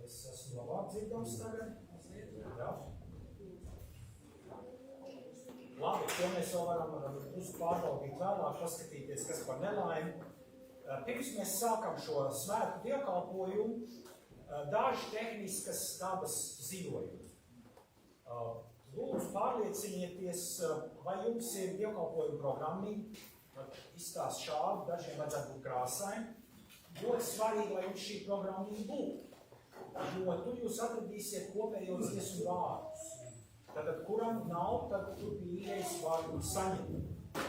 Es esmu labāk dzirdams tagad. Jā. Labi, to mēs vēl varam pārbaudīt vēlāk, paskatīties, kas par nelaimi. Pirms mēs sākam šo svētku dievkalpojumu, daži tehniskas dabas ziņojumi. Lūdzu, pārliecinieties, vai jums ir dievkalpojuma programmiņa. Izstāst šādi, dažiem vajadzētu būt krāsaini. Ļoti svarīgi, lai jums šī programmiņa būtu. Jo tur jūs atradīsiet kopējos dziesmu vārdus. Tātad, kuram nav, tad tur bija ieejas vārdu saņemt.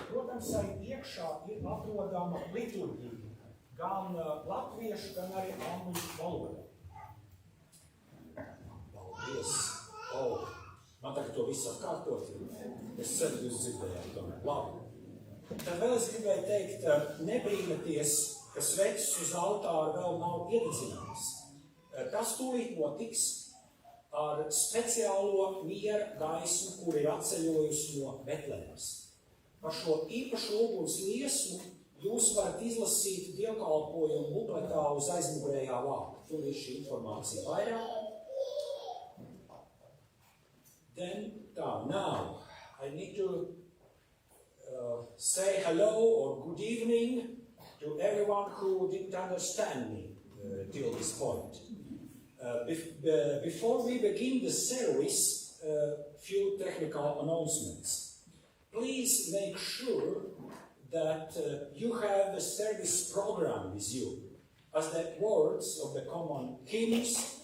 Protams, arī iekšā ir atrodama liturģija. Gan latviešu, gan arī angļu valodā. Paldies! Man tagad to visu atkārtot. Es ceru, jūs dzirdējāt to. Labi. Tad vēl es gribēju teikt, nebrīnaties, ka sveces uz altāra vēl nav iededzināmas. Tas tūlīt notiks ar speciālo miera gaismu, kur ir atceļojusi no Betlehemas. Par šo īpašu uguns liesmu jūs varat izlasīt dievkalpojumu bukletā uz aizmugurējā vāka. Tur ir šī informācija vairāk. Now, I need to say hello or good evening to everyone who didn't understand me till this point. Before we begin the service, few technical announcements. Please make sure that you have the service program with you, as the words of the common hymns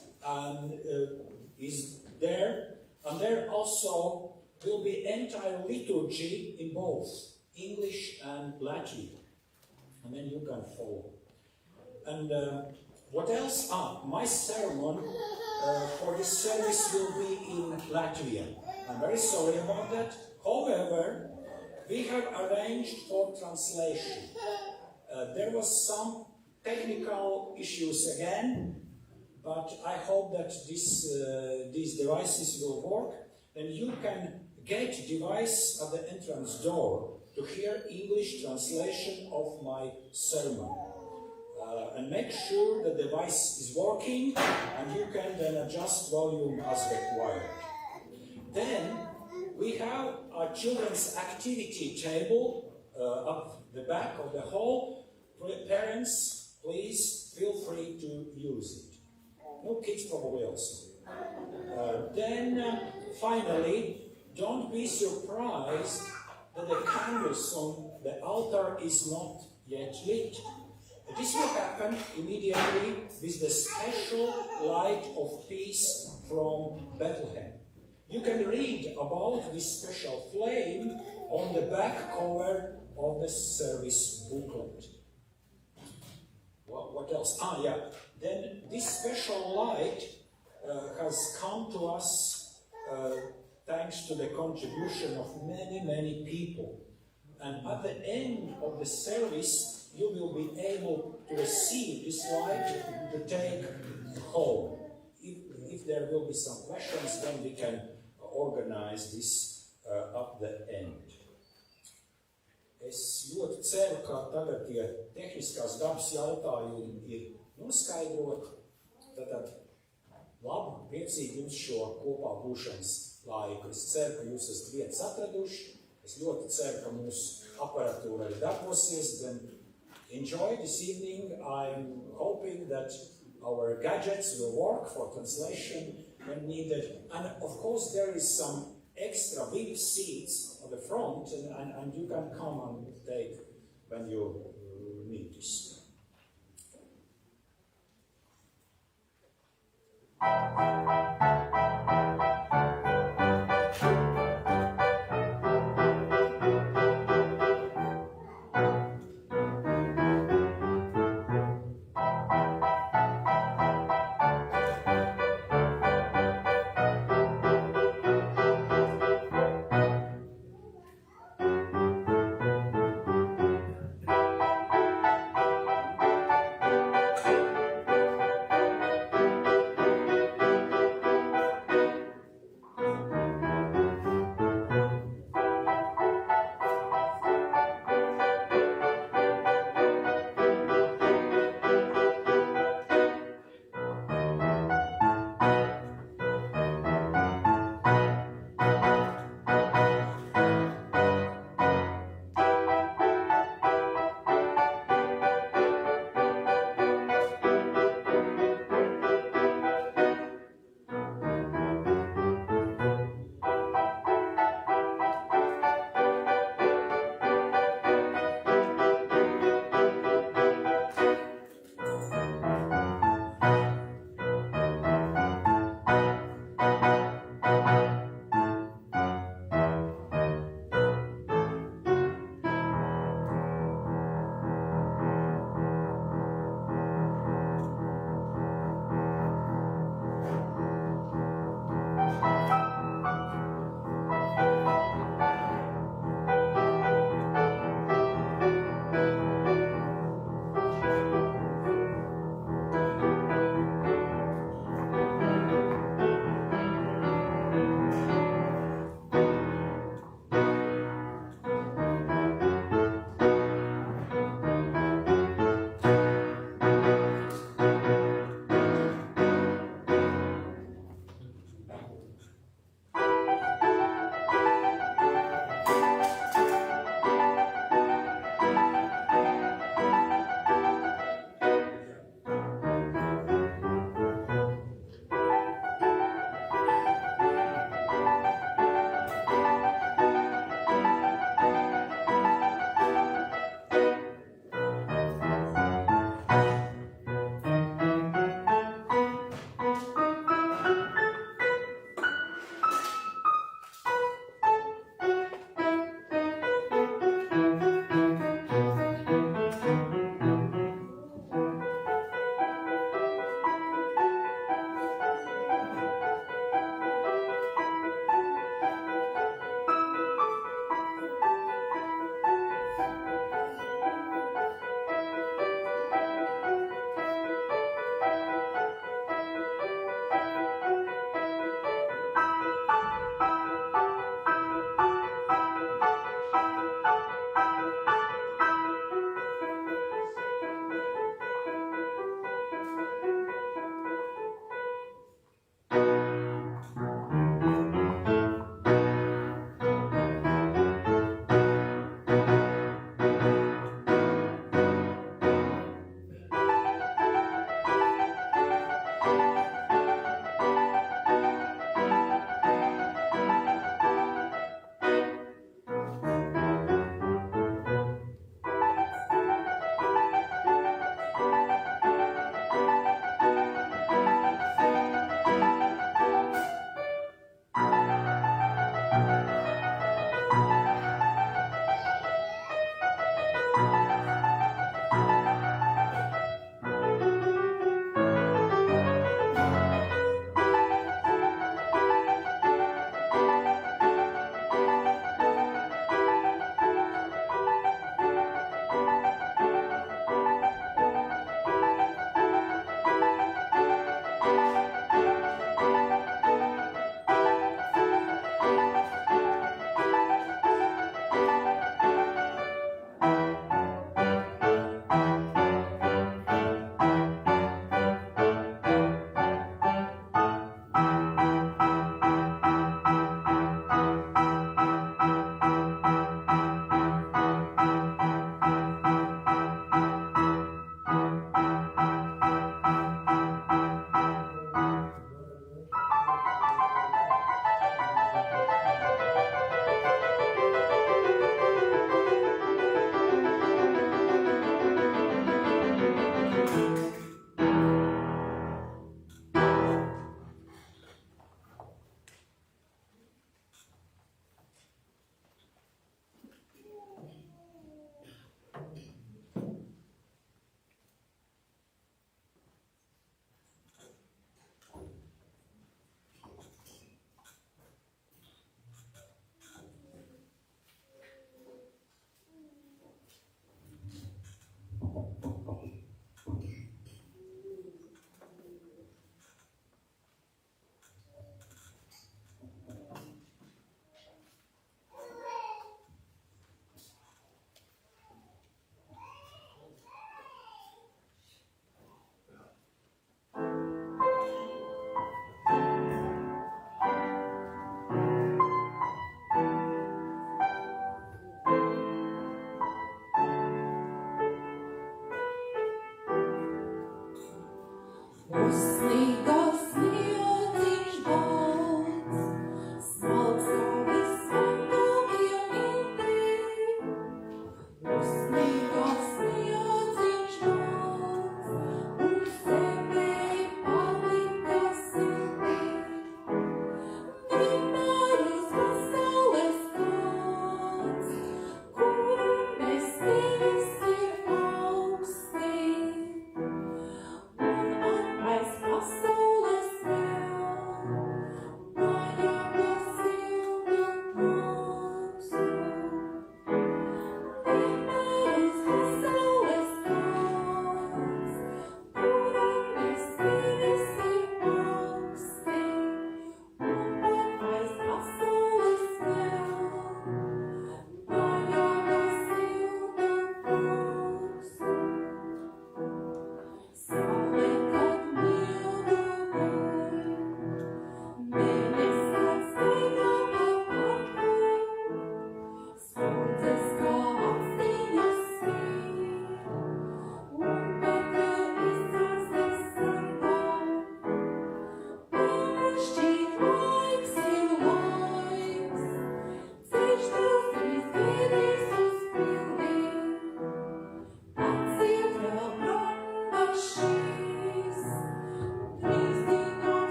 is there, and there also will be entire liturgy in both English and Latvian, and then you can follow. And what else? My sermon for this service will be in Latvian. I'm very sorry about that. However, we have arranged for translation. There was some technical issues again, but I hope that these devices will work. Then you can get device at the entrance door to hear English translation of my sermon. And make sure the device is working, and you can then adjust volume as required. Then we have our children's activity table up the back of the hall. Parents, please feel free to use it. No, kids probably also. Finally, don't be surprised that the candles on the altar is not yet lit. This will happen immediately with the special light of peace from Bethlehem. You can read about this special flame on the back cover of the service booklet. What else? Then this special light has come to us thanks to the contribution of many people. And at the end of the service, you will be able to receive this light to take home. If there will be some questions, then we can organize this at the end. Es ļoti ceru, ka tagad tie tehniskās dabas jautājumi ir noskaidroti. Tātad labi, priecīgi jums šo kopā būšanas laiku. Es ceru, ka jūs esat vietas atraduši. Es ļoti ceru, ka mūsu aparatūra arī darbosies. Then enjoy this evening. I'm hoping that our gadgets will work for translation when needed. And of course there is some extra big seats at the front, and you can come and take when you need this.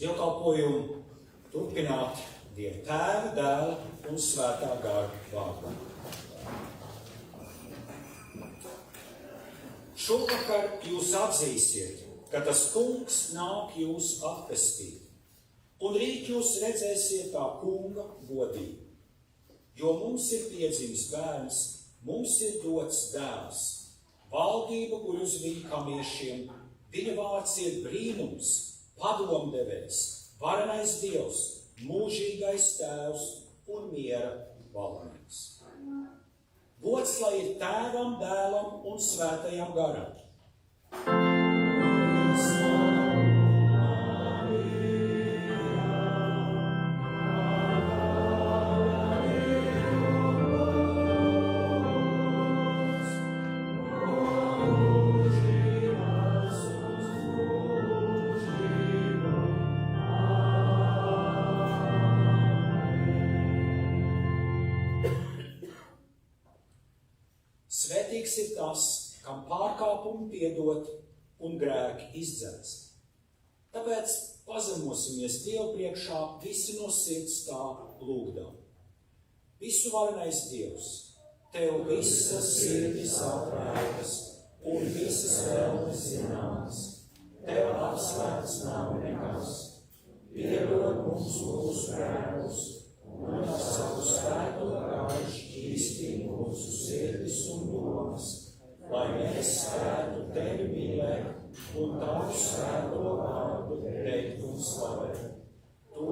Dievkalpojumu turpināt Dieva Tēva, Dēla un Svētā gara vārdā. Šovakar jūs atzīsiet, ka tas kungs nāk jūs atpestīt, un rīt jūs redzēsiet tā kunga godību. Jo mums ir piedzimis bērns, mums ir dots dēls, valdība guļ uz viņa kamiešiem, viņa vārds ir brīnums, padomdevējs, varenais Dievs, mūžīgais Tēvs un miera valdnieks. Gods lai ir Tēvam, Dēlam un Svētajam garam. Svētīgs ir tas, kam pārkāpumi piedot un grēki izdzēst. Tāpēc pazemosimies Dievu priekšā visi no sirds tā lūgdam. Visu varenais Dievs, Tev visas sirdis atvērtas un visas vēlmes zināmas. Tev apslēpts nav nekas. Piedod mums mūsu grēkus un ar savu svēto gāru šķīstī mūsu sirdis un domas, lai mēs spētu Tevi mīlēt un Tavu svēto vārdu teikt un slavēt. To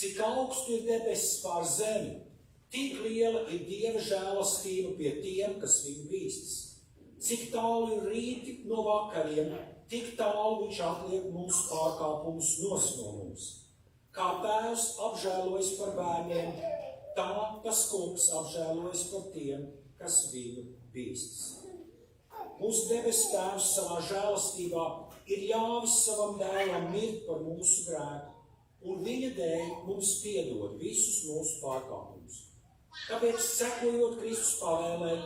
Cik augstu ir debesis pār zemi, tik liela ir Dieva žēlastība pie tiem, kas viņu bīstas. Cik tālu ir rīti no vakariem, tik tālu viņš atliek mūsu pārkāpumus no mums. Kā tēvs apžēlojas par bērniem, tā tas kungs apžēlojas par tiem, kas viņu bīstas. Mūsu debesu tēvs savā žēlastībā ir ļāvis savam dēlam mirt par mūsu grēku, un viņa dēļ mums piedod visus mūsu pārkāpumus. Tāpēc, sekojot Kristus pavēlei,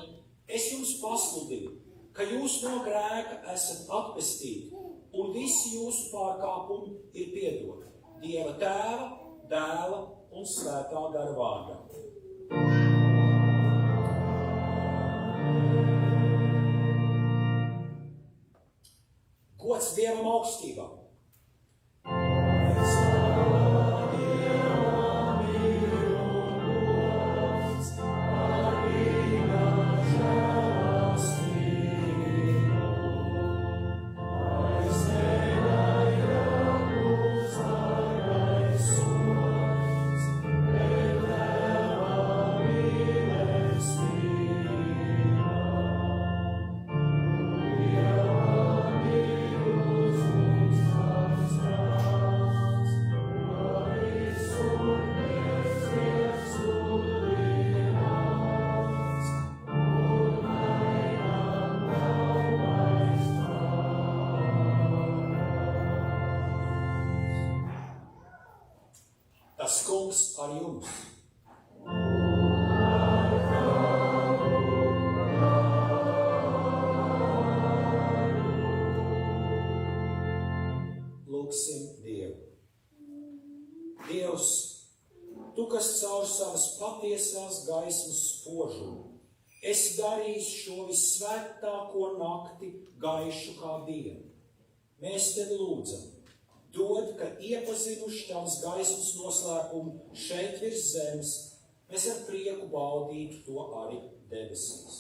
es jums pasludinu, ka jūs no grēka esat atpestīti, un visi jūsu pārkāpumi ir piedoti Dieva Tēva, Dēla un Svētā gara vārdā. Gods Dievam augstībā! Tas kungs ar jums. Lūgsim Dievu. Dievs, tu, kas caur savas patiesās gaismas spožumu, esi darījis šo visvētāko nakti gaišu kā dienu. Mēs tevi lūdzam. Dod, ka iepazinuši tavas gaismas noslēpumu šeit virs zemes, mēs ar prieku baudītu to arī debesīs.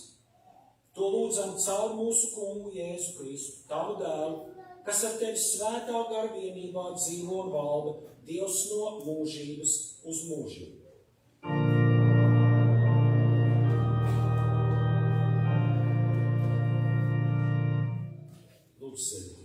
To lūdzam caur mūsu kungu Jēzu Kristu, tavu dēlu, kas ar tevi svētā gara vienībā dzīvo un valda, Dievs no mūžības uz mūžību. Lūdzu, sēdieties.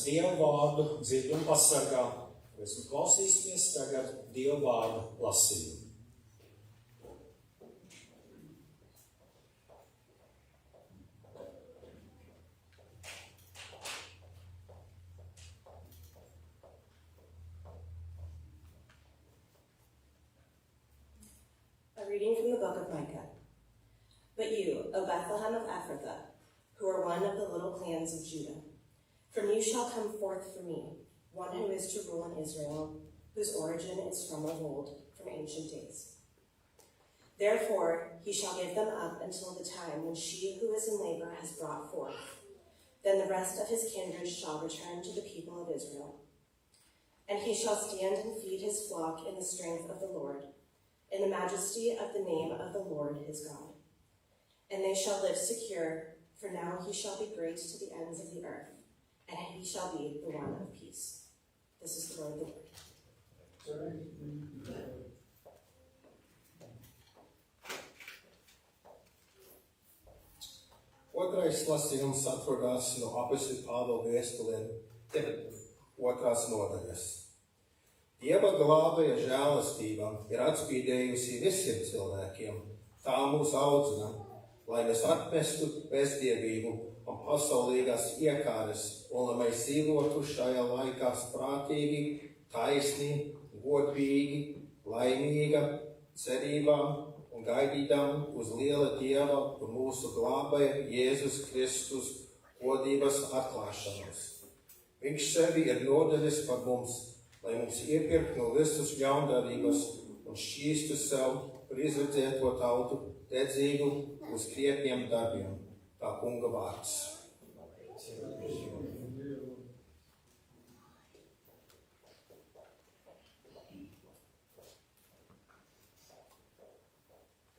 Dieva vārdu dzird un pasargā. Mēs klausīsimies tagad Dieva vārdu lasījumu. A reading from the book of Micah. But you, O Bethlehem of Ephrathah, who are one of the little clans of Judah, from you shall come forth for me one who is to rule in Israel, whose origin is from of old, from ancient days. Therefore he shall give them up until the time when she who is in labor has brought forth. Then the rest of his kindred shall return to the people of Israel. And he shall stand and feed his flock in the strength of the Lord, in the majesty of the name of the Lord his God. And they shall live secure, for now he shall be great to the ends of the earth, and he shall be the one of peace. This is the word of the Lord. Otrais lasījums atrodas no apustuļa Pāvila vēstulēm 2. nodaļas. Dieva glābēja žēlastība ir atspīdējusi visiem cilvēkiem, tā mūs audzina, lai mēs atmestu bezdievību un pasaulīgās iekāres, un lai mēs dzīvotu šajā laikā prātīgi, taisni, godīgi, laimīga, cerībā un gaidīdam uz liela Dieva un mūsu glābēja Jēzus Kristus godības atklāšanos. Viņš sevi ir nodevis par mums, lai mums iepirkt no visas ļaundarības un šķīstu sev par izredzēto tautu dedzību uz krietniem darbiem, tā kunga vārds.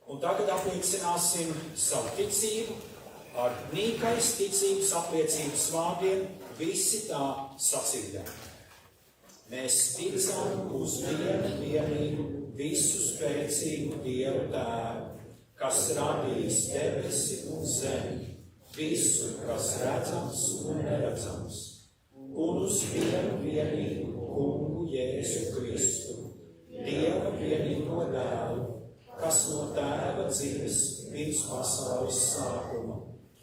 Un tagad apliecināsim savu ticību ar nīkais ticības apliecības vārdiem, visi tā sacīdami. Mēs ticam uz vienu vienīgu, visu spēcīgu Dievu Tēvu, kas radījis debesi un zemi, visu, kas redzams un neredzams, un uz vienu vienīgu Kungu Jēzu Kristu, Dieva vienīgo Dēlu, kas no Tēva dzimis pirms pasaules sākuma,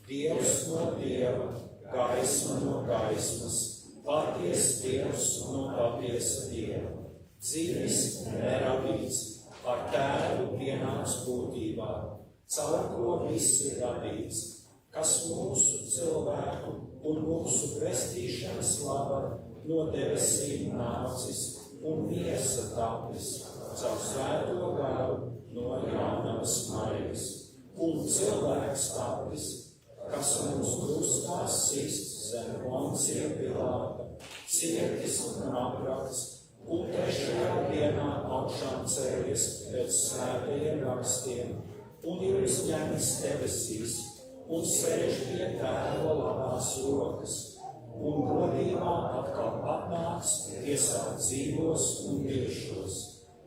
Dievs no Dieva, gaisma no gaismas, patiesa Dievs no patiesa Dieva, dzimis, neradīts, ar Tēvu vienāds būtībā, caur ko viss ir radīts, kas mūsu cilvēku un mūsu pestīšanas laba no debesīm nācis un miesa tapis, caur svēto garu no jaunavas Marijas, un cilvēks tapis, kas mums krustā sists zem Poncija Pilāta, cietis un aprakts, un trešajā dienā augšām cēlies pēc svētajiem rakstiem, un ir uzņemts debesīs, un sēž pie Tēva labās rokas, un godībā atkal atnāks tiesāt dzīvos un mirušos.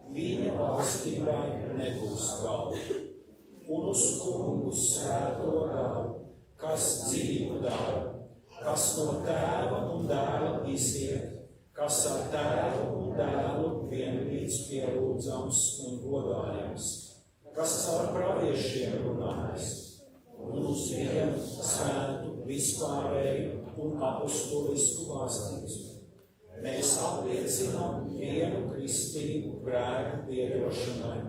Viņa valstībai nebūs gala. Un uz Kungu svēto garu, kas dzīvu dara, kas no Tēva un Dēla iziet, kas ar Tēvu un Dēlu vienlīdz pielūdzams un godājams, kas caur praviešiem runājas, un uz vienu svētu, vispārēju un apostolisku baznīcu. Mēs apliecinām vienu kristību grēku piedošanai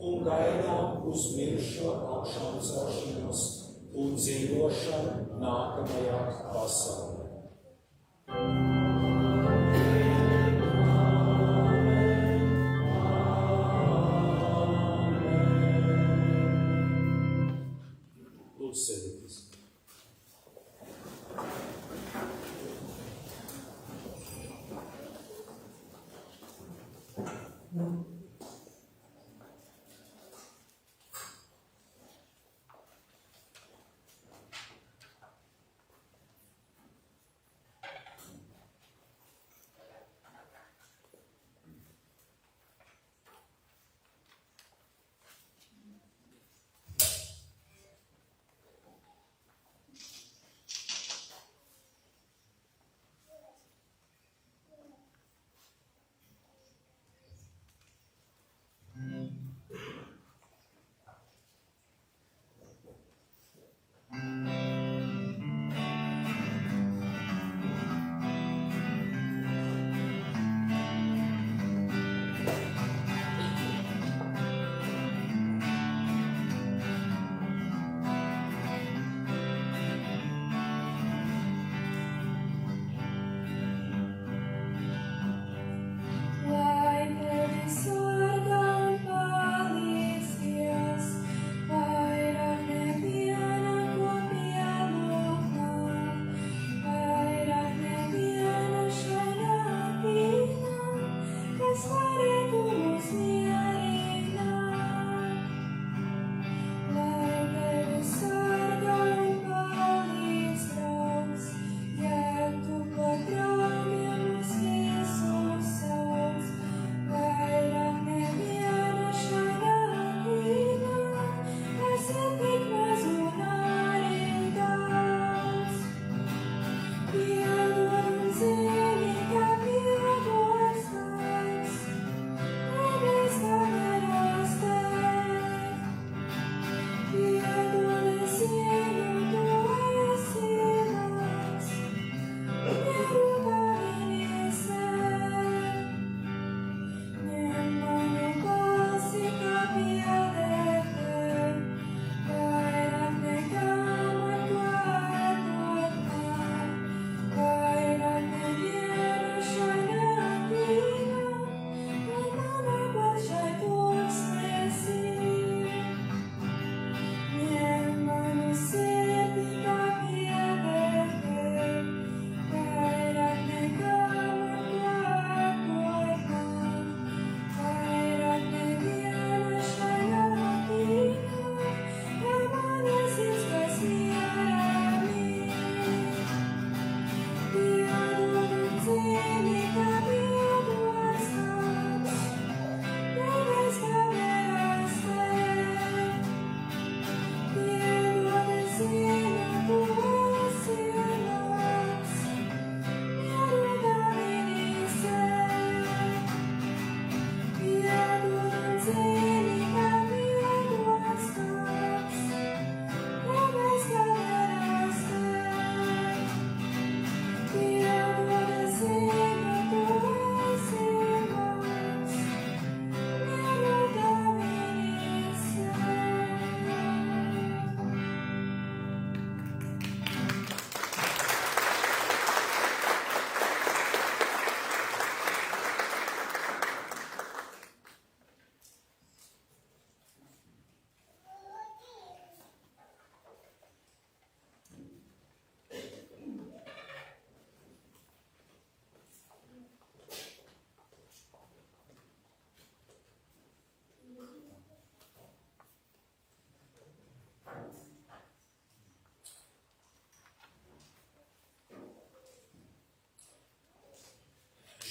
un gaidām uz mirušo augšām celšanos un dzīvošanu nākamajā pasaulē. Lūdzu, sēdieties.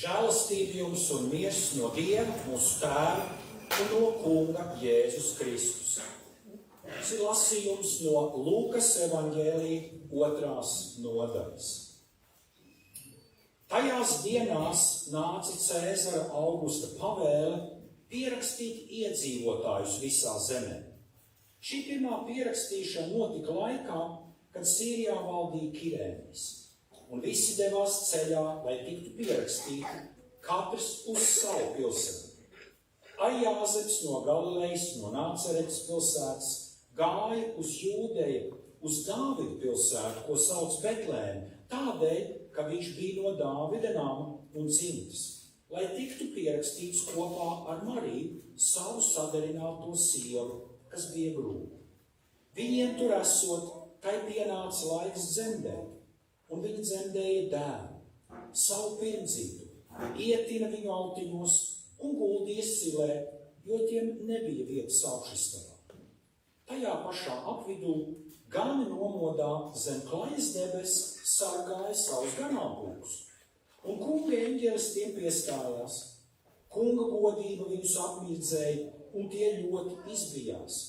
Žēlastība jums un miers no Dieva, mūsu Tēva un no Kunga Jēzus Kristus. Tas ir lasījums no Lūkas evaņģēlija 2. nodaļas. Tajās dienās nāca Cēzara Augusta pavēle pierakstīt iedzīvotājus visā zemē. Šī pirmā pierakstīšana notika laikā, kad Sīrijā valdīja Kirēnijas, un visi devās ceļā, lai tiktu pierakstīti, katrs uz savu pilsētu. Arī Jāzeps no Galilejas, no Nāceretes pilsētas, gāja uz Jūdeju, uz Dāvida pilsētu, ko sauc Betlēmu, tādēļ, ka viņš bija no Dāvida nama un dzimtas, lai tiktu pierakstīts kopā ar Mariju, savu sadarināto sievu, kas bija grūta. Viņiem tur esot, tai pienāca laiks dzemdēt, un viņi dzemdēja dēlu, savu pirmdzītu, ietina viņu autiņos un guldīja silē, jo tiem nebija vietas augšistabā. Tajā pašā apvidū gani nomodā zem klajas debes sargāja savus ganāmpulkus, un kunga eņģelis tiem piestājās. Kunga godība viņus apmirdzēja, un tie ļoti izbijās.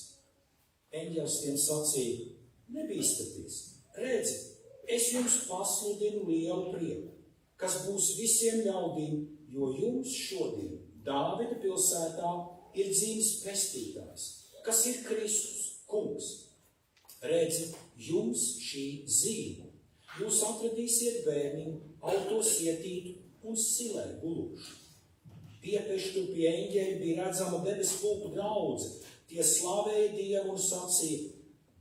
Eņģelis tiem sacīja: nebīstaties, redzi, es jums pasludinu lielu prieku, kas būs visiem ļaudīm, jo jums šodien Dāvida pilsētā ir dzimis pestītājs, kas ir Kristus, kungs. Redzi, jums šī zīme. Jūs atradīsiet bērniņu, autos ietītu un silē gulušu. Piepeštu pie eņģeļa bija redzama debesu pulku daudze. Tie slavēja Dievu un sacīja: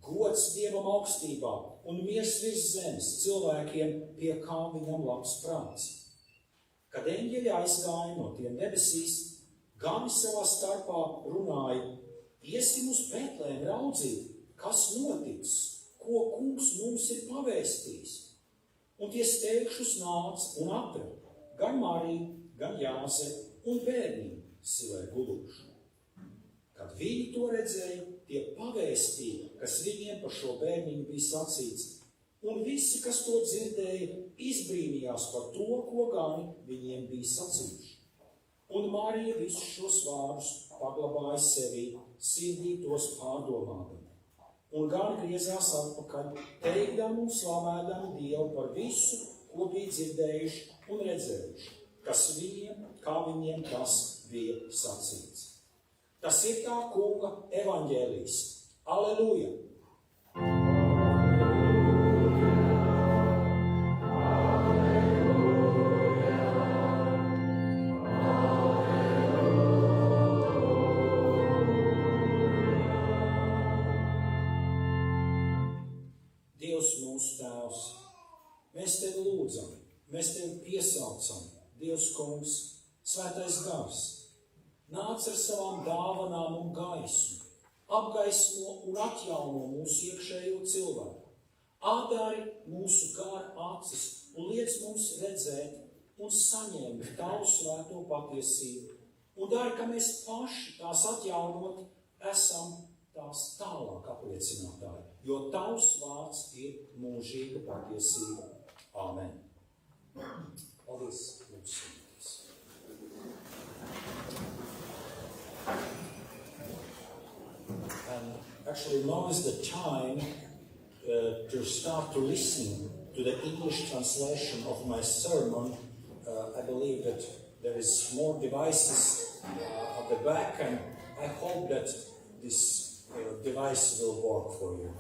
gods Dievam augstībā un miers virs zemes cilvēkiem, pie kā viņam labs prāts. Kad eņģeļi aizgāja no tiem debesīs, gani savā starpā runāja: iesim uz Betlēmu raudzīt, kas notiks, ko kungs mums ir pavēstījis. Un tie steigšus nāca un atrada gan Mariju, gan Jāzepu un bērniņu silē gulušu. Kad viņi to redzēja, tie pavēstīja, kas viņiem par šo bērniņu bija sacīts, un visi, kas to dzirdēja, izbrīnījās par to, ko gani viņiem bija sacījuši. Un Marija visus šos vārdus paglabāja sevī, sirdī tos pārdomādami. Un gani griezās atpakaļ, teikdami un slavēdami Dievu par visu, ko bija dzirdējuši un redzējuši, kā viņiem tas bija sacīts. Tas ir tā kunga evaņģēlijs. Aleluja! Dievs mūsu Tēvs, mēs Tevi lūdzam, mēs Tevi piesaucam, Dievs kungs, Svētais Gars, nāc ar savām dāvanām un gaismu, apgaismo un atjauno mūsu iekšējo cilvēku, atdari mūsu gara acis un liec mums redzēt un saņemt Tavu svēto patiesību, un dari, ka mēs paši tās atjaunot esam tās tālāk apliecinātāji, jo Tavs vārds ir mūžīga patiesība. Āmen. Paldies, mūsu. And actually now is the time to start to listen to the English translation of my sermon. I believe that there is more devices at the back, and I hope that this device will work for you.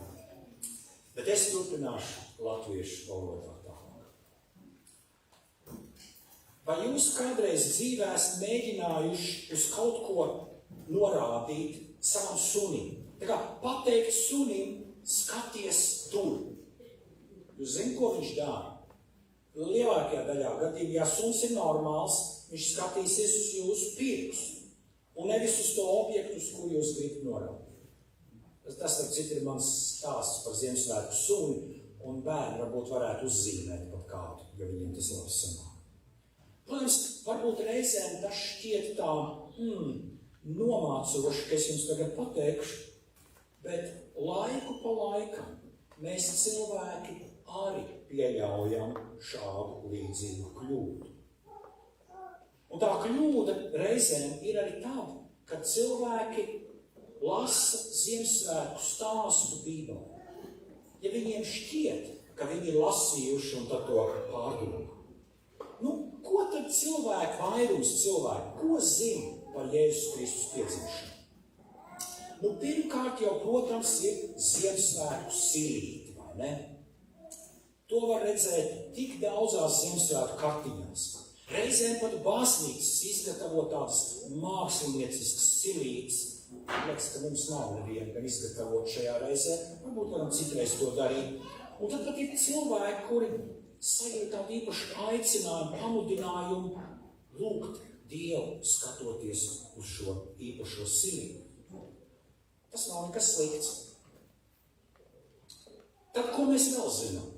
Bet es turpināšu latviešu valodā tālāk. Vai jūs kādreiz dzīvē esat mēģinājuši uz kaut ko norādīt savam sunim? Tā kā pateikt sunim, skaties tur. Jūs zināt, ko viņš dara? Lielākajā daļā gadījumā, ja suns ir normāls, viņš skatīsies uz jūsu pirkstu un nevis uz to objektu, uz kur jūs gribat norādīt. Tas ir mans stāsts par Ziemassvētku suni, un bērni varbūt varētu uzzīmēt pat kādu, ja viņiem tas labi sanāk. Protams, varbūt reizēm tas šķiet tā nomācoši, ka es jums tagad pateikšu, bet laiku pa laikam mēs cilvēki arī pieļaujam šādu līdzīgu kļūdu. Un tā kļūda reizēm ir arī tad, kad cilvēki lasa Ziemassvētku stāstu Bībelē. Ja viņiem šķiet, ka viņi ir lasījuši un tad to pārdomā. Ko tad vairums cilvēku, ko zina par Jēzus Kristus piedzimšanu? Pirmkārt jau, protams, ir Ziemassvētku silīte, vai ne? To var redzēt tik daudzās Ziemassvētku kartiņās. Reizēm pat baznīcas izgatavo tādas mākslinieciskas silītes. Liekas, ka mums nav neviena gan izgatavot šajā reizē, varbūt varam citreiz to darīt. Un tad pat ir cilvēki, kuri sajūt tādu īpašu aicinājumu, pamudinājumu lūgt Dievu, skatoties uz šo īpašo silīti. Tas nav nekas slikts. Tad, ko mēs vēl zinām?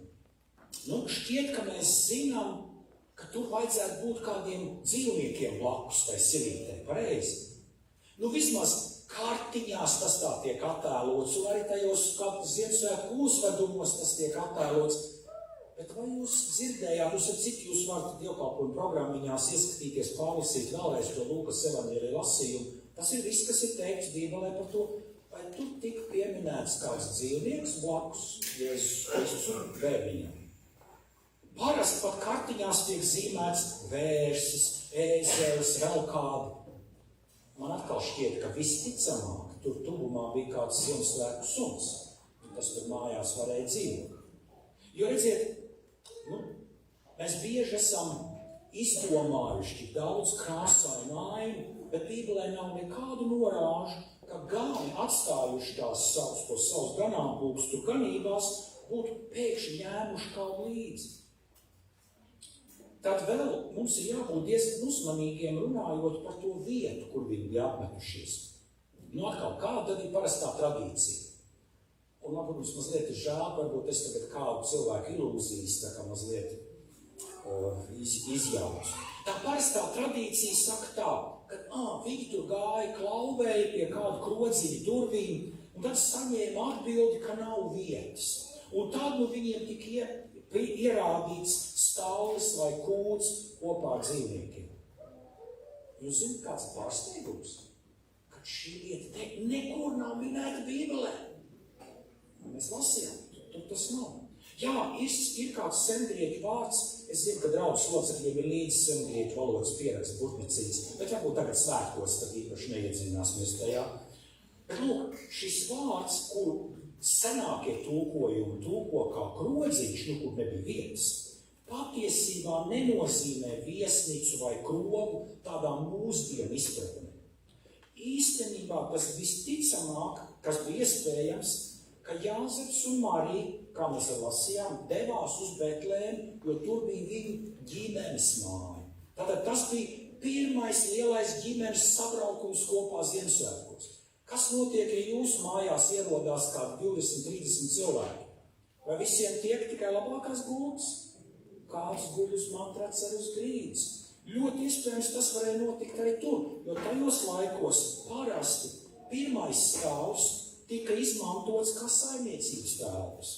Šķiet, ka mēs zinām, ka tur vajadzētu būt kādiem dzīvniekiem blakus tai silītei, pareizi. Vismaz kartiņās tas tā tiek attēlots, un arī tajos Ziemassvētku uzvedumos tas tiek attēlots. Bet vai jūs dzirdējāt, jūs varat dievkalpojumu programmiņās ieskatīties, pārlasīt vēlreiz to Lūkas evaņģēlija lasījumu. Tas ir viss, kas ir teikts Bībelē par to, vai tur tika pieminēts kāds dzīvnieks blakus Jēzus Kristus bērniņam. Parasti pat kartiņās tiek zīmēts vērsis, ēzelis, vēl kādi. Man atkal šķiet, ka visticamāk tur tuvumā bija kāds Ziemassvētku suns. Tas tur mājās varēja dzīvot. Jo redziet, mēs bieži esam izdomājuši tik daudz krāsainu ainu, bet Bībelē nav nekādu norāžu, ka gani atstājuši savus ganāmpulkus tur ganībās, būtu pēkšņi ņēmuši kādu līdzi. Tad vēl mums ir jābūt diezgan uzmanīgiem runājot par to vietu, kur viņi bija apmetušies. Atkal, kāda tad ir parastā tradīcija? Un man, protams, mazliet ir žēl, varbūt es tagad kādu cilvēku ilūzijas tā kā mazliet izjaucu. Tā parastā tradīcija saka tā, ka viņi tur gāja, klauvēja pie kādu krodziņu durvīm, un tad saņēma atbildi, ka nav vietas. Un tad viņiem tika ierādīts stālis vai kūts kopā ar dzīvniekiem. Jūs zināt, kāds pārsteigums? Kad šī lieta nekur nav minēta Bībelē. Mēs lasījām, tur tas nav. Jā, ir kāds sengrieķu vārds, es zinu, ka draugs locekļiem ir līdz sengrieķu valodas pieraksts burtnicīs, bet varbūt tagad svētkos, tad īpaši neiedziļināsimies tajā. Bet lūk, šis vārds, kuru senākie tulkojumi tulko kā krodziņš, kur nebija vietas, patiesībā nenozīmē viesnīcu vai krogu tādā mūsdienu izpratnē. Īstenībā tas visticamāk, kas bija iespējams, ka Jāzeps un Marija, kā mēs lasījām, devās uz Betlēmu, jo tur bija viņu ģimenes māja. Tātad tas bija pirmais lielais ģimenes sabraukums kopā Ziemassvētkos. Kas notiek, ja jūsu mājās ierodās kādi 20-30 cilvēki? Vai visiem tiek tikai labākās gultas? Kāds guļ uz matraca ar uz grīdas? Ļoti iespējams tas varēja notikt arī tur, jo tajos laikos parasti pirmais stāvs tika izmantots kā saimniecības telpas.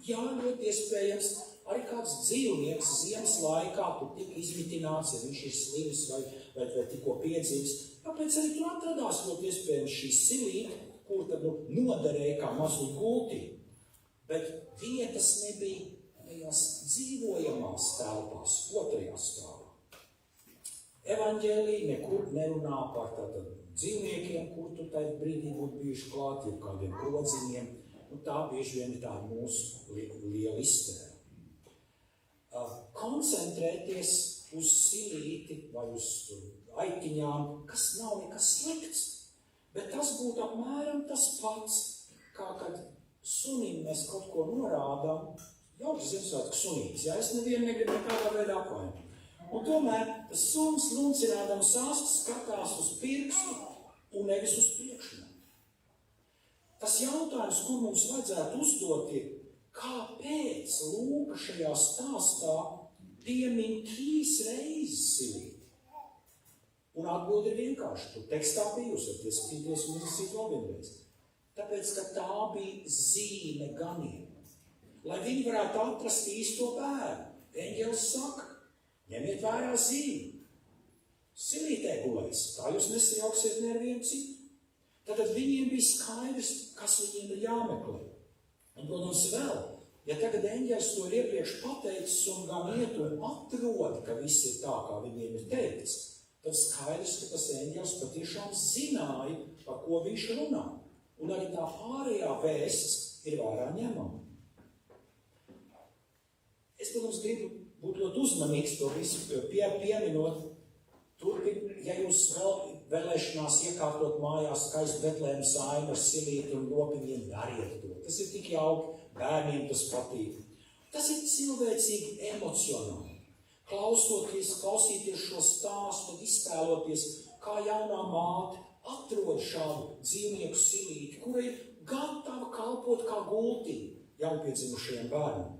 Jā, ļoti iespējams, arī kāds dzīvnieks ziemas laikā tur tika izmitināts, ja viņš ir slims vai tikko piedzimis. Tāpēc arī tur atradās ļoti iespējams šī silīte, kur tad noderēja kā mazu gultī. Bet vietas nebija tajās dzīvojamās telpās, otrajā stāvā. Evaņģēlija nekur nerunā par tātad dzīvniekiem, kur tur tajā brīdī būtu bijuši klāt, jau kādiem krodziņiem. Tā bieži vien ir tā mūsu liela iztēle. Koncentrēties uz silīti vai uz aitiņām, kas nav nekas slikts, bet tas būtu apmēram tas pats, kā kad sunim mēs kaut ko norādām, jauks Ziemassvētku sunītis, ja es nevienu negribu nekādā veidā apvainot. Un tomēr tas suns luncinādams asti skatās uz pirkstu un nevis uz priekšnu. Tas jautājums, kur mums vajadzētu uzdot, ir, kāpēc Lūka šajā stāstā piemin 3 reizes silīti? Un atbilde ir vienkārši, tur tekstā bija, jūs varat ieskatīties un izlasīt vēl vienreiz. Tāpēc, ka tā bija zīme ganiem, lai viņi varētu atrast īsto bērnu. Eņģelis saka, ņemiet vērā zīmi. silītē gulēs, tā jūs nesajauksiet nevienu citu. Tātad viņiem bija skaidrs, kas viņiem ir jāmeklē. Un, protams, vēl, ja tagad eņģelis to ir iepriekš pateicis un gan iet un atrod, ka viss ir tā, kā viņiem ir teikts, tad skaidrs, ka tas eņģelis patiešām zināja, par ko viņš runā. Un arī tā ārējā vēsts ir vērā ņemama. Es, protams, gribu būt ļoti uzmanīgs to visu pieminot. Turpin, ja jūs vēlēšanās iekārtot mājās skaistu Betlēmas ainu ar silīti un lopiņiem, dariet to. Tas ir tik jauki, bērniem tas patīk. Tas ir cilvēcīgi emocionāli. Klausīties šo stāstu un iztēloties, kā jaunā māte atrod šādu dzīvnieku silīti, kura ir gatava kalpot kā gultī jaunpiedzimušajiem bērniem.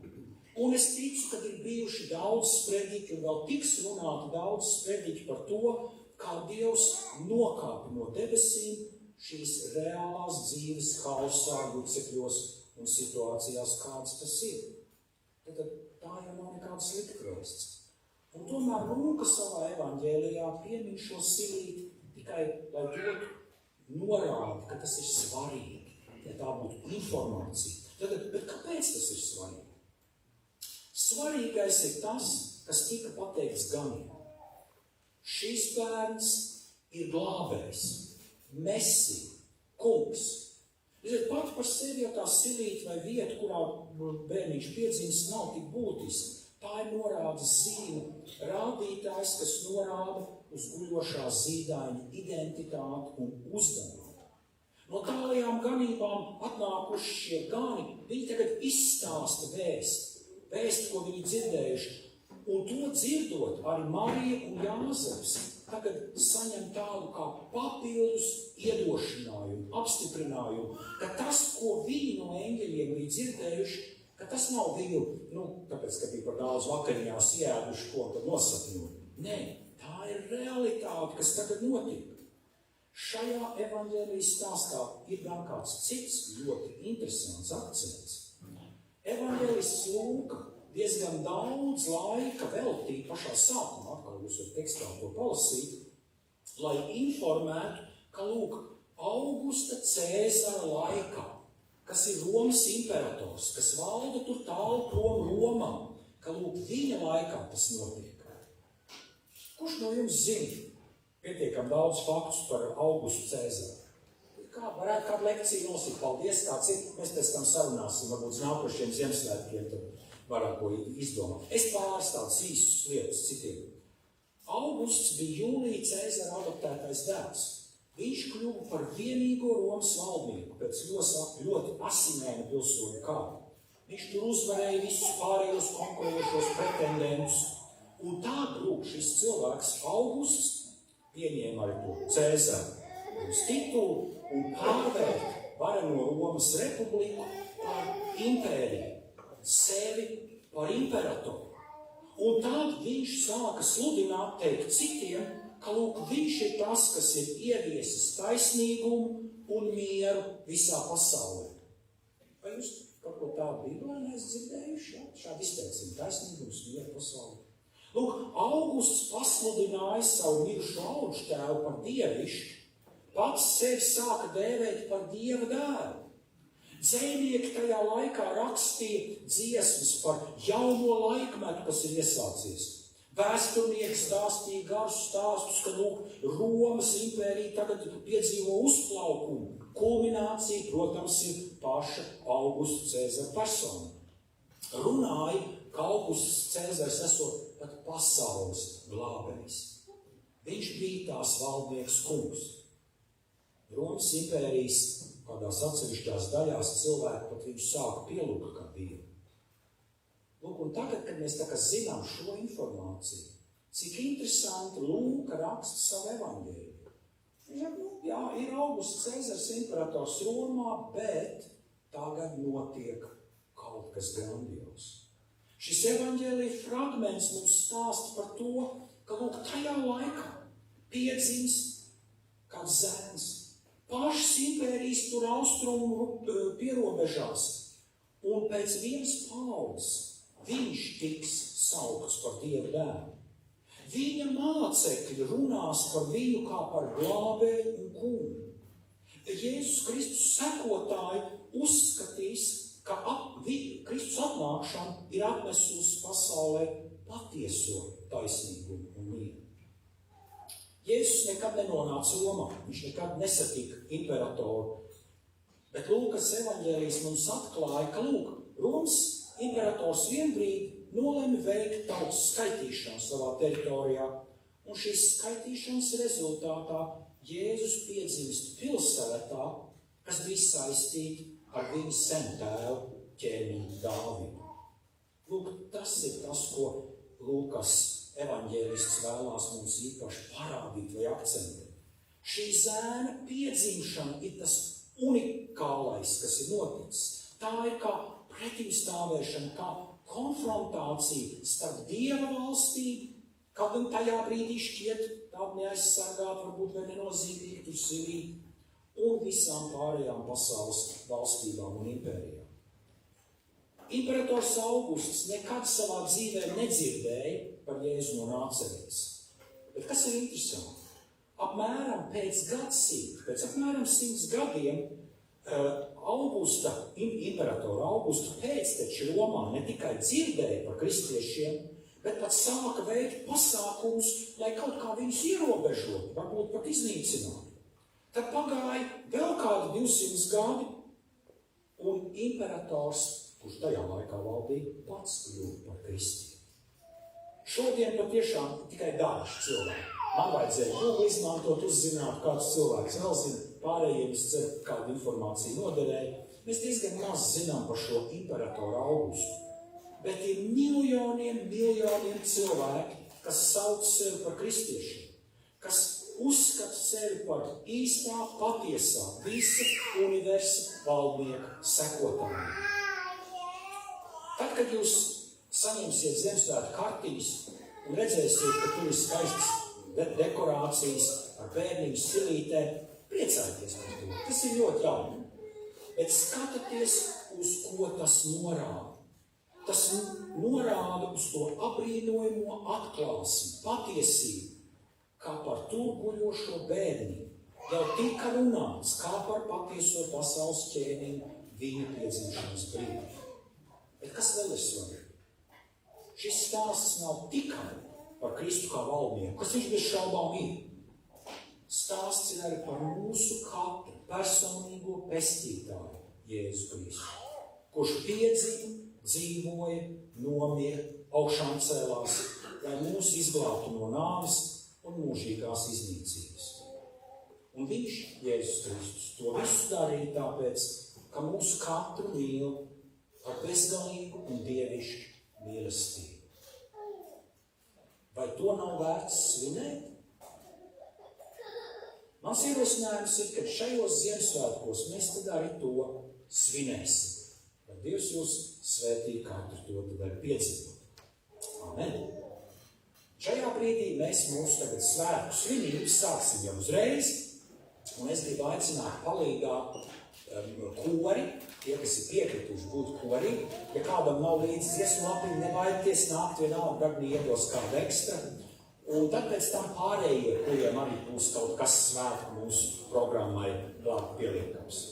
Un es ticu, ka ir bijuši daudz sprediķi un vēl tiks runāti daudz sprediķi par to, kā Dievs nokāpa no debesīm šīs reālās dzīves hausā, jucekļos un situācijās, kāds tas ir. Tad tā jau nav nekāds sliktvēsts. Un tomēr Lūka savā evaņģēlijā piemin šo silīti tikai, lai dotu norādi, ka tas ir svarīgi, lai tā būtu informācija. Bet kāpēc tas ir svarīgi? Svarīgais ir tas, kas tika pateikts ganiem. Šis bērns ir glābējs, Mesija, kungs. Pat par sevi jau tā silīte vai vieta, kurā bērniņš piedzimst, nav tik būtiski. Tā ir norādes zīme, rādītājs, kas norāda uz guļošā zīdaiņa identitāti un uzdevumu. No tālajām ganībām atnākuši šie gani, viņi tagad izstāsta vēstu, ko viņi dzirdējuši. Un to dzirdot, arī Marija un Jāzeps tagad saņem tādu kā papildus iedošinājumu, apstiprinājumu, ka tas, ko viņi no eņģeļiem bija dzirdējuši, ka tas nav viņu, tāpēc, ka bija par daudz vakariņās ieēduši, ko tad nosapņot. Nē, tā ir realitāte, kas tagad notiek. Šajā evaņģēlijas stāstā ir gan kāds cits ļoti interesants akcents. Evaņģēlists Lūka diezgan daudz laika veltīja pašā sākumā, atkal jūs varat tekstā to palasīt, lai informētu, ka Augusta Cēzara laikā, kas ir Romas imperators, kas valda tur tālu prom Romā, ka viņa laikā tas notiek. Kurš no jums zina pietiekam daudz faktus par Augustu Cēzaru? Varētu kādu lekciju nosīt, paldies, kāds ir, mēs pēc tam sarunāsim, varbūt uz nākošiem Ziemassvētkiem, tad varētu ko izdomāt. Es pāris tādas īstas lietas citiem. Augusts bija Jūlija Cēzara adoptētais dēls. Viņš kļuva par vienīgo Romas valdnieku pēc ļoti asiņaina pilsoņu kāra. Viņš tur uzvarēja visus pārējos konkurējošos pretendentus. Un tā šis cilvēks Augusts pieņēma arī to Cēzaru uz titulu un pārvērt vareno Romas republiku par impēriju, sevi par imperatoru. Un tad viņš sāka sludināt, teikt citiem, ka viņš ir tas, kas ir ieviesis taisnīgumu un mieru visā pasaulē. Vai jūs kaut ko tādu Bībelē neesat dzirdējuši? Šādi izteicami taisnīgums mieru pasaulē. Augusts pasludināja savu mirušo augštēvu par dievišķi, pats sevi sāka dēvēt par Dieva dēlu. Dzejnieki tajā laikā rakstīja dziesmas par jauno laikmetu, kas ir iesācies. Vēsturnieki stāstīja garus stāstus, ka Romas impērija tagad piedzīvo uzplaukumu. Kulminācija, protams, ir paša Augusta Cēzara persona. Runāja, ka Augusts Cēzars esot pat pasaules glābējs. Viņš bija tās valdnieks kungs. Romas impērijas kādās atsevišķās daļās cilvēki pat viņu sāka pielūgt kā dievu. Un tagad, kad mēs tā kā zinām šo informāciju, cik interesanti Lūka raksta savu evaņģēliju. Viņš saka, jā, ir Augusts Cēzars imperators Romā, bet tagad notiek kaut kas grandios. Šis evaņģēlija fragments mums stāsta par to, ka tajā laikā piedzimst kāds zēns. Pašas impērijas tur austrumu pierobežās, un pēc vienas paudzes viņš tiks saukts par Dieva dēlu. Viņa mācekļi runās par viņu kā par glābēju un kungu. Jēzus Kristus sekotāji uzskatīs, ka Kristus atnākšana ir atnesusi pasaulē patieso taisnīgumu un mieru. Jēzus nekad nenonāca Romā, viņš nekad nesatika imperatoru, bet Lūkas evaņģēlijs mums atklāja, ka Romas imperators vienbrīd nolēma veikt tautas skaitīšanu savā teritorijā, un šīs skaitīšanas rezultātā Jēzus piedzimst pilsētā, kas bija saistīta ar viņa sentēvu ķēniņu Dāvidu. Lūk, tas ir tas, ko Lūkas evaņģēlists vēlās mums īpaši parādīt vai akcentēt. Šī zēna piedzimšana ir tas unikālais, kas ir noticis. Tā ir kā pretimstāvēšana, kā konfrontācija starp Dieva valstību, kad gan tajā brīdī šķiet tāda neaizsargāta, varbūt vai nenozīmīga, tur silīga, un visām pārējām pasaules valstībām un impērijām. Imperators Augusts nekad savā dzīvē nedzirdēja par Jēzu no Nāceretes. Bet kas ir interesanti? Apmēram pēc gadsimta, pēc apmēram 100 gadiem, imperatora Augusta pēcteči Romā ne tikai dzirdēja par kristiešiem, bet pat sāka veikt pasākumus, lai kaut kā viņus ierobežotu, varbūt pat iznīcinātu. Tad pagāja vēl kādi 200 gadi, un imperators, kurš tajā laikā valdīja, pats kļuva par kristiešu. Šodien patiešām tikai daži cilvēki. Man vajadzēja Google izmantot, uzzināt, kāds cilvēks vēl zina, pārējiem es ceru, kādu informāciju noderēja. Mēs diezgan maz zinām par šo imperatoru Augustu. Bet ir miljoniem cilvēki, kas sauc sevi par kristiešiem, kas uzskata sevi par īstā, patiesā, visa universa valdnieka sekotājiem. Tad, kad jūs saņemsiet Ziemassvētku kartiņas un redzēsiet, ka tur ir skaistas dekorācijas ar bērniņu silītēm, priecājieties par to. Tas ir ļoti jauki. Bet skatieties, uz ko tas norāda. Tas norāda uz to apbrīnojamo atklāsmi, patiesību, kā par tur guļošo bērniņu. Jau tika runāts, kā par patieso pasaules ķēniņu viņa piedzimšanas brīdī. Bet kas vēl ir svarīgi? Šis stāsts nav tikai par Kristu kā valdnieku, kas viņš bez šaubām ir. Stāsts ir arī par mūsu katru personīgo pestītāju Jēzu Kristu, kurš piedzima, dzīvoja, nomira, augšām cēlās, lai mūs izglābtu no nāves un mūžīgās iznīcības. Un viņš, Jēzus Kristus, to visu darīja tāpēc, ka mūsu katru mīl ar bezgalīgu un dievišķu mīlestību. Vai to nav vērts svinēt? Mans ierosinājums ir, ka šajos Ziemassvētkos mēs tad arī to svinēsim. Lai Dievs jūs svētī katru to tad arī piedzīvot. Amen. Šajā brīdī mēs mūsu tagad svētku svinības sāksim jau uzreiz, un es gribu aicināt palīgā kori, tie, kas ir piekrituši būt korī. Ja kādam nav līdzi dziesmu lapiņi, nebaidieties nākt, vienalga Dagni iedos kādu ekstra. Un tad pēc tam pārējie, kuriem arī būs kaut kas svētku mūsu programmai klāt pieliekams.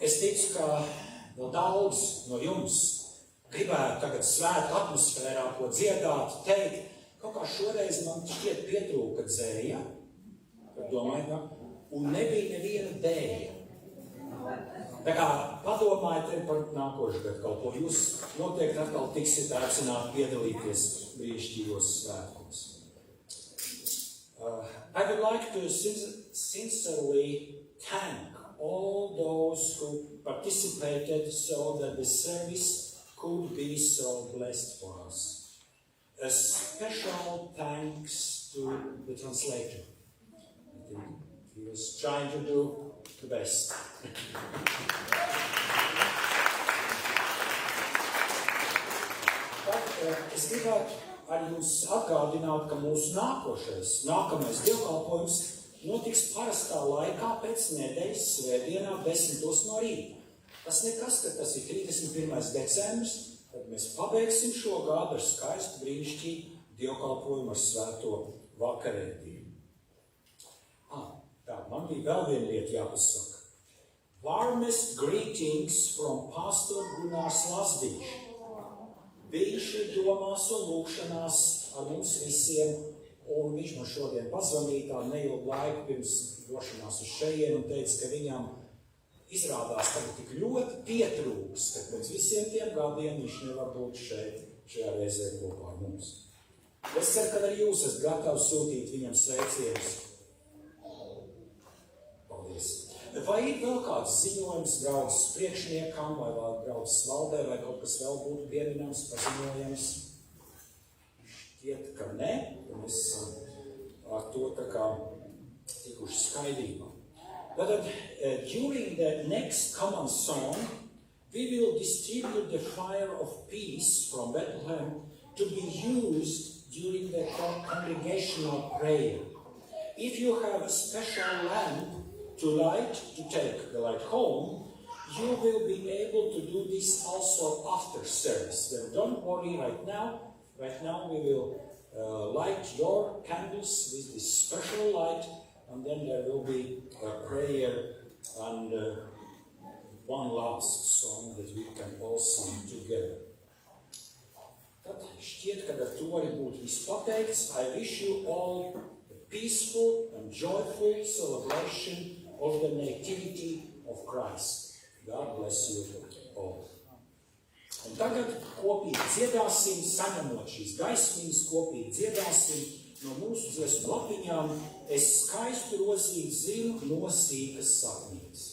Es ticu, ka vēl daudz no jums gribētu tagad svētku atmosfērā ko dziedāt, teikt. Kaut kā šoreiz man šķiet pietrūka dzēja, un nebija neviena dēļa. Tā kā padomājiet par nākošu gadu kaut ko. Jūs noteikti atkal tiksiet aicināti piedalīties brīnišķīgos svētkos. I would like to sincerely thank all those who participated so that the service could be so blessed for us. A special thanks to the translator. I think he was trying to do the best. Es gribētu ar jums atgādināt, ka mūsu nākamais dievkalpojums notiks parastā laikā pēc nedēļas svētdienā 10 no rīta. Tas nekas, ka tas ir 31. decembris, tad mēs pabeigsim šo gadu ar skaistu brīnišķīgu dievkalpojumu ar svēto vakarēdienu. Tā, man bija vēl viena lieta jāpasaka. Warmest greetings from Pastor Gunārs Lazdiņš. Viņš ir domās un lūkšanās ar mums visiem, un viņš man šodien pazvanīja tā neilgu laiku pirms došanās uz šejienu un teica, ka viņam izrādās, ka tik ļoti pietrūks, ka pēc visiem tiem gadiem viņš nevar būt šajā reizē kopā ar mums. Es ceru, ka arī jūs esat gatavi sūtīt viņam sveicienus. Paldies! Vai ir vēl kāds ziņojums draudzes priekšniekam, vai draudzes valdē, vai kaut kas vēl būtu pieminams, paziņojams? Šķiet, ka ne, un mēs esam ar to tā kā tikuši skaidrībā. But during the next common song, we will distribute the fire of peace from Bethlehem to be used during the congregational prayer. If you have a special lamp to take the light home, you will be able to do this also after service. Then don't worry right now. Right now we will light your candles with this special light, and then there will be a prayer and one last song that we can all sing together. Tad šķiet, ka ar to arī būtu viss pateikts. I wish you all a peaceful and joyful celebration of the nativity of Christ. God bless you all. Un tagad kopīgi dziedāsim, saņemot šīs gaismības, kopīgi dziedāsim no mūsu dziesmu lapiņām Es skaistu rozīti zinu no sīkas saknītes.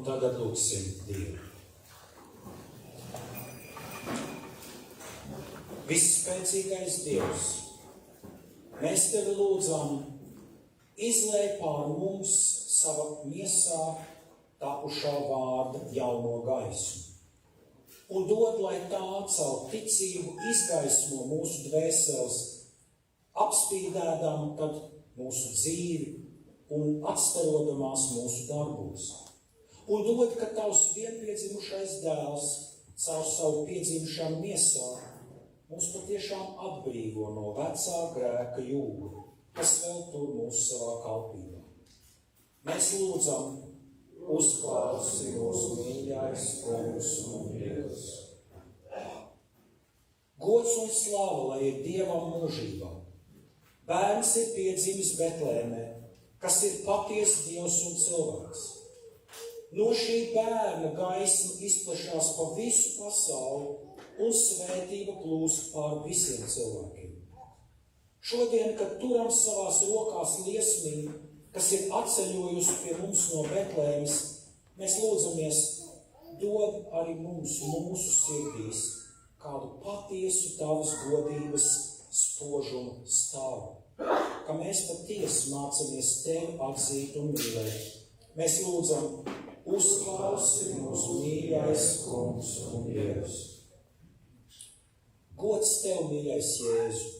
tagad lūgsim Dievu. Visspēcīgais Dievs, mēs Tevi lūdzam, izlej pār mums sava miesā tapušā vārda jauno gaismu un dod, lai tā caur ticību izgaismo mūsu dvēseles, apspīdēdam tad mūsu dzīvi un atstarodamās mūsu darbos. Un dod, ka Tavs vienpiedzimušais dēls caur savu piedzimšanu miesā mūs patiešām atbrīvo no vecā grēka jūga, kas vēl tur mūsu savā kalpībā. Mēs lūdzam, uzklausi mūsu mīļais Kungs un Dievs. Gods un slava, lai ir Dievam mūžībā. Bērns ir piedzimis Betlēmē, kas ir patiesa Dievs un cilvēks. No šī bērna gaisma izplešās pa visu pasauli un svētība plūst pār visiem cilvēkiem. Šodien, kad turam savās rokās liesmību, kas ir atceļojusi pie mums no Betlēmes, mēs lūdzamies, dod arī mums mūsu sirdīs kādu patiesu Tavas godības spožumu stāvu, ka mēs patiesi mācamies Tevi atzīt un mīlēt. Mēs lūdzam, uzklausi mūsu mīļais Kungs un Dievs. Gods Tev, mīļais Jēzu,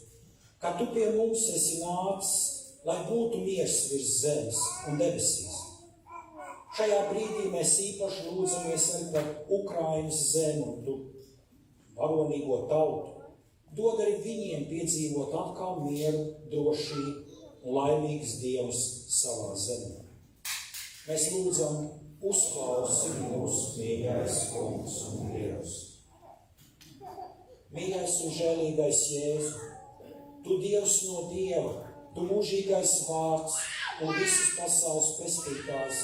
ka Tu pie mums esi nācis, lai būtu miers virs zemes un debesīs. Šajā brīdī mēs īpaši lūdzamies arī par Ukrainas zemi un Tu varonīgo tautu. Dod arī viņiem piedzīvot atkal mieru, drošību un laimīgas dienas savā zemē. Mēs lūdzam, uzklausi mūsu mīļais Kungs un Dievs. Mīļais un žēlīgais Jēzu, Tu Dievs no Dieva, Tu mūžīgais vārds un visas pasaules pestītājs.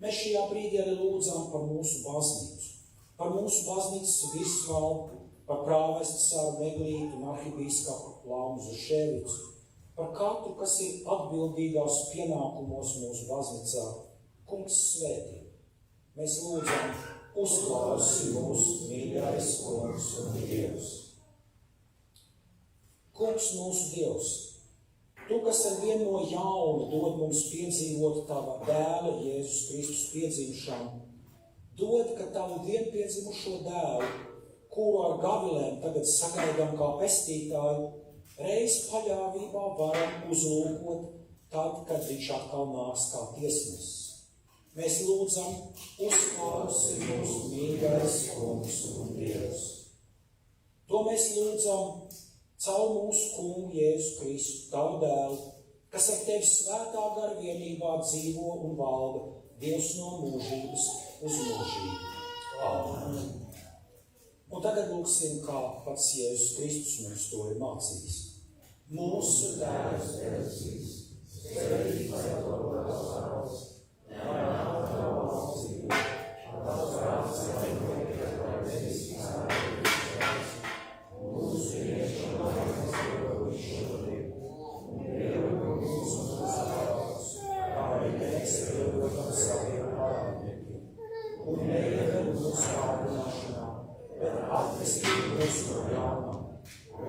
Mēs šajā brīdī arī lūdzam par mūsu baznīcu, par mūsu baznīcas virsvaldu, par prāvestu Sāru Meglītu un arhibīskapu Laumu Zuševicu, par katru, kas ir atbildīgās pienākumos mūsu baznīcā. Kungs svētī. Mēs lūdzam, uzklausi mūsu mīļais Kungs un Dievs. Kungs mūsu Dievs, Tu, kas ar vienu no jauna dod mums piedzīvot Tava dēla Jēzus Kristus piedzimšanu, dod, ka Tavu vienpiedzimušo dēlu, kuru ar gavilēm tagad sagaidām kā pestītāju, reiz paļāvībā varam uzlūkot tad, kad viņš atkal nāks kā tiesnesis. Mēs lūdzam, uzklausi mūsu mīļais Kungs un Dievs. To mēs lūdzam caur mūsu Kungu Jēzu Kristu, Tavu dēlu, kas ar Tevi svētā gara vienībā dzīvo un valda, Dievs no mūžības uz mūžību. Amen. Un tagad lūksim, kā pats Jēzus Kristus mums to ir mācījis. Mūsu Tēvs debesīs, svētīts lai top Tavs vārds, nāk Tava valstība, Tavs prāts lai notiek kā debesīs, tā debesīs. Mūsu iešana laikas ierodas šodien, un iedod mums uzstāvus, kā arī mēs iedodam saviem parādniekiem. Un neieved mūsu kārdināšanā, bet atvestī mūs no ļaunā,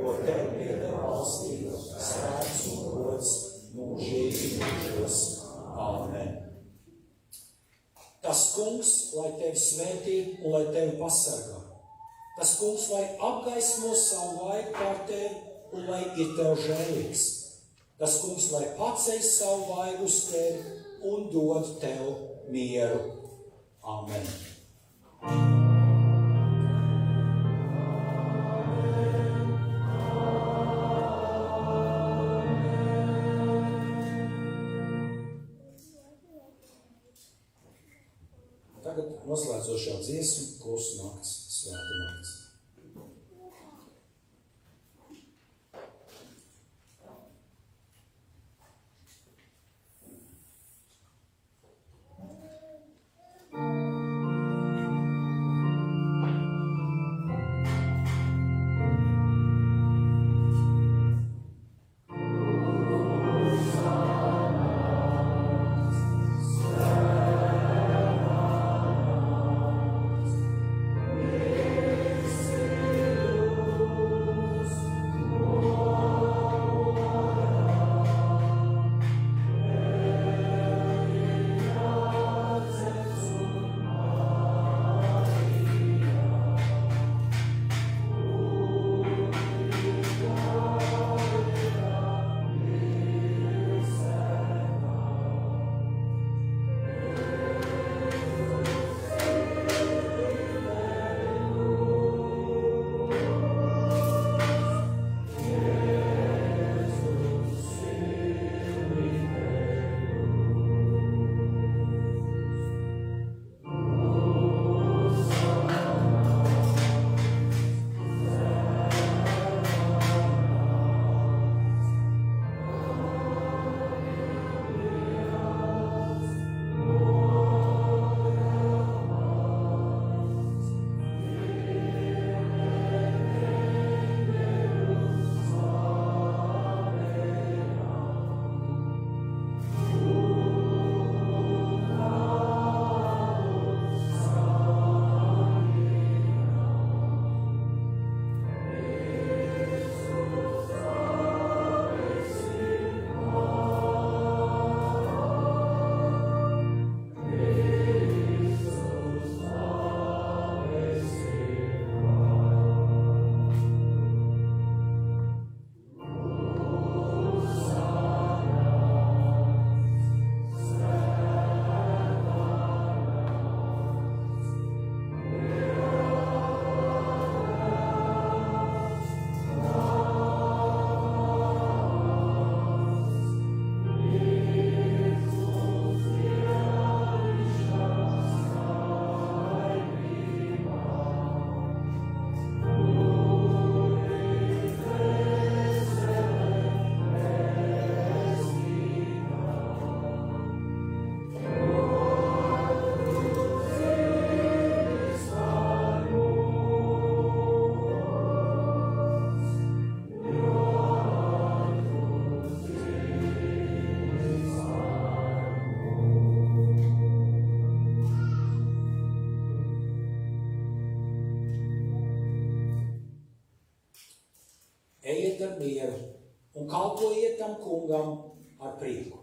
jo Tev pieder valstība, spēks un gods mūžīgi mūžos. Āmen. Tas Kungs, lai Tevi svētī un lai Tevi pasargā. Tas Kungs, lai apgaismo savu vaigu pār Tevi un lai ir Tev žēlīgs. Tas Kungs, lai paceļ savu vaigu uz Tevi un dod Tev mieru. Amen. Tagad noslēdzošā dziesma, Klusa nakts, svēta nakts. ar mieru un kalpojiet tam kungam ar prieku.